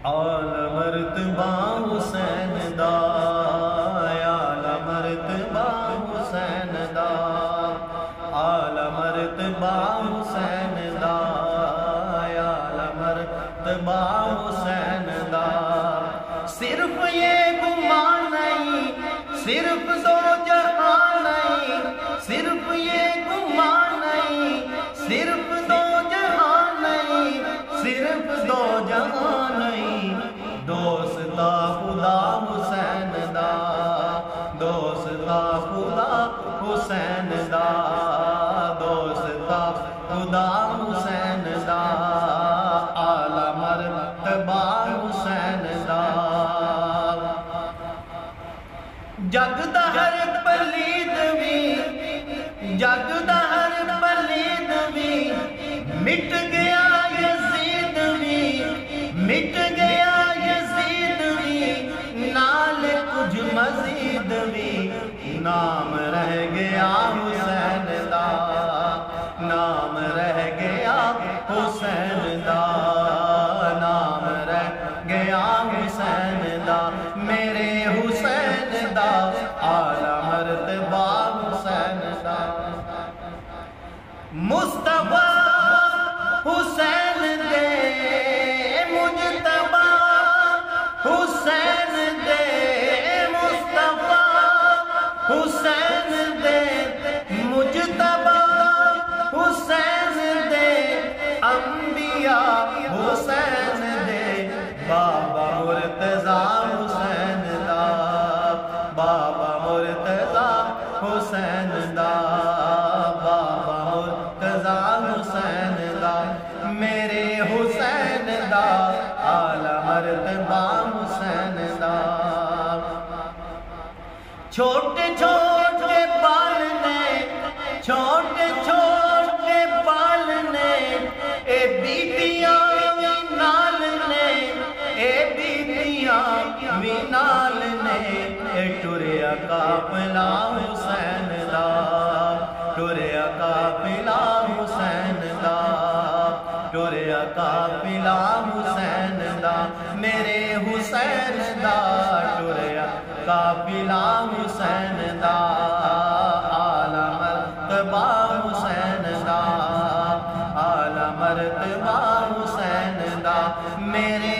آلہ مرتبہ حسین دا، آلہ مرتبہ حسین دا، آلہ مرتبہ حسین دا، آلہ مرتبہ حسین دا۔ صرف یہ گمان نہیں، صرف دو جہان نہیں، صرف یہ گمان نہیں، صرف دو جہان نہیں، صرف دو جہان نہیں، دوست دا خدا حسین دا، دوست دا خدا حسین دا، دوست دا خدا حسین دا، اعلی مرتبہ حسین دا۔ جگ دا ہر پلید وی، جگ دا ہر پلید وی، مٹ گیا یزید وی، مٹ گیا یزید وی، نال کچھ مزید وی، نام رہ گیا حسین دا، نام رہ گیا حسین دا، نام رہ گیا حسین دا، میرے حسین دا، اعلی مرتبہ حسین دا۔ مصطفیٰ حسین دے مجتبیٰ حسین دے، مصطفیٰ حسین دے مجتبیٰ حسین دے، انبیاء حسین دے، بابا مرتضیٰ حسین دا، بابا مرتضیٰ حسین دا، بابا مرتضیٰ حسین دا، میرے حسین دا، اعلی مرتبہ حسین دا۔ چھوٹے چھوٹے بال نے، چھوٹے چھوٹے بال نے، اے بیبیاں وی نال نے، اے بیبیاں وی نال نے، اے ٹریا قافلہ حسین دا، ٹریا قافلہ حسین دا، ٹریا قافلہ حسین دا، میرے حسین دا، ٹریا قافلہ حسین دا، اعلی مرتبہ حسین دا، اعلی مرتبہ حسین دا، میرے